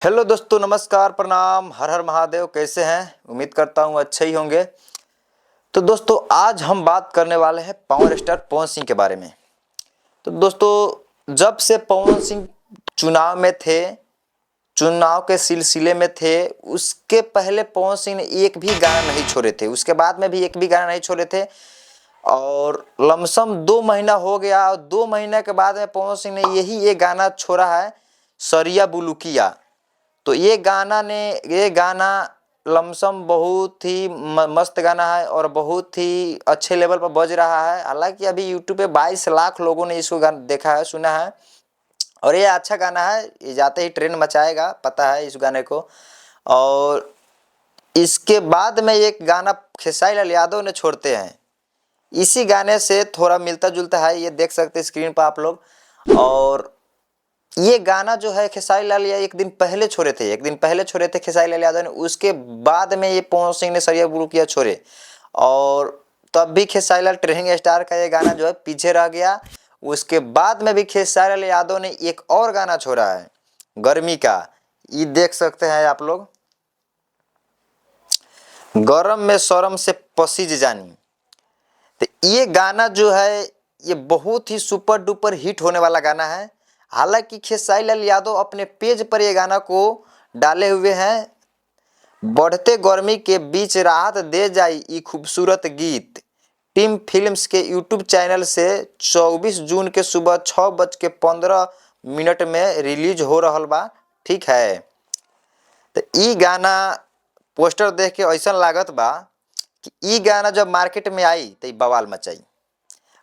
Hello दोस्तों, नमस्कार, प्रणाम, हर हर महादेव। कैसे हैं? उम्मीद करता हूँ अच्छे ही होंगे। तो दोस्तों, आज हम बात करने वाले हैं पावर स्टार पवन सिंह के बारे में। तो दोस्तों, जब से पवन सिंह चुनाव में थे, चुनाव के सिलसिले में थे, उसके पहले पवन सिंह ने एक भी गाना नहीं छोड़े थे, उसके बाद में भी एक भी गाना नहीं छोड़े थे। और लमसम 2 महीना हो गया और 2 महीने के बाद में पवन सिंह ने यही एक गाना छोड़ा है, सरिया बुलुकिया। तो ये गाना लमसम बहुत ही मस्त गाना है और बहुत ही अच्छे लेवल पर बज रहा है। हालांकि अभी यूट्यूब पे 22 लाख लोगों ने इसको गाना देखा है, सुना है, और ये अच्छा गाना है। ये जाते ही ट्रेंड मचाएगा, पता है इस गाने को। और इसके बाद में एक गाना खेसारी लाल यादव ने छोड़ते हैं, इसी गाने से थोड़ा मिलता जुलता है, ये देख सकते हैं स्क्रीन पर आप लोग। और ये गाना जो है खेसारी लाल यादव एक दिन पहले छोड़े थे खेसारी लाल यादव ने। उसके बाद में ये पवन सिंह ने सरिया बुलुकिया छोड़े, और तब भी खेसारी लाल ट्रेंडिंग स्टार का ये गाना जो है पीछे रह गया। उसके बाद में भी खेसारी लाल यादव ने एक और गाना छोड़ा है, गर्मी का। ये देख सकते हैं आप लोग, गरम में शरम से पसीज जानी। तो ये गाना जो है ये बहुत ही सुपर डुपर हिट होने वाला गाना है। हालांकि खेसारी लाल यादव अपने पेज पर ये गाना को डाले हुए हैं, बढ़ते गर्मी के बीच राहत दे जाए ये खूबसूरत गीत। टीम फिल्म्स के यूट्यूब चैनल से 24 जून के सुबह 6:15 में रिलीज हो रहा बा। ठीक है, तो ई गाना पोस्टर देख के ऐसा लागत बा कि ई गाना जब मार्केट में आई तो ई बवाल मचाई।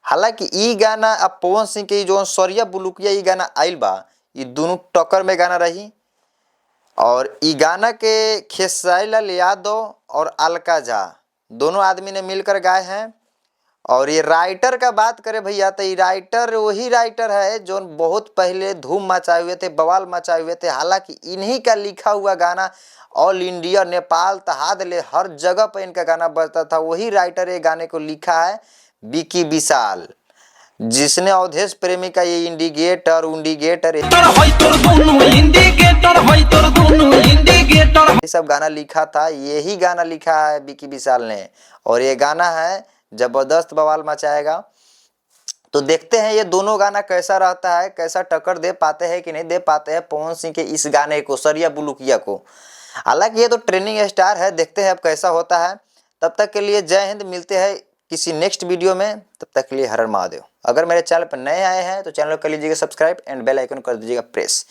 हालांकि ई गाना अब पवन सिंह के जो सरिया बुलुकिया ई गाना आइल बा, ये दोनों टक्कर में गाना रही। और ई गाना के खेसारी लाल यादव और अलका झा दोनों आदमी ने मिलकर गाए हैं। और ये राइटर का बात करें भैया, तो ये राइटर वही राइटर है जो बहुत पहले धूम मचाए हुए थे, बवाल मचाए हुए थे। हालांकि इन्हीं का लिखा हुआ गाना ऑल इंडिया, नेपाल, तहादले हर जगह पर इनका गाना बजता था। वही राइटर ये गाने को लिखा है, विकी विशाल, जिसने अवधेश प्रेमी का ये इंडिकेटर ये सब गाना लिखा था। यही गाना लिखा है विकी विशाल ने, और ये गाना है जबरदस्त बवाल मचाएगा। तो देखते हैं ये दोनों गाना कैसा रहता है, कैसा टक्कर दे पाते हैं कि नहीं दे पाते हैं पवन सिंह के इस गाने को, सरिया बुलुकिया को। हालांकि ये तो ट्रेंडिंग स्टार है, देखते हैं अब कैसा होता है। तब तक के लिए जय हिंद, मिलते हैं किसी नेक्स्ट वीडियो में। तब तक के लिए हर हर महादेव। अगर मेरे चैनल पर नए आए हैं तो चैनल को कर लीजिएगा सब्सक्राइब एंड बेल आइकन कर दीजिएगा प्रेस।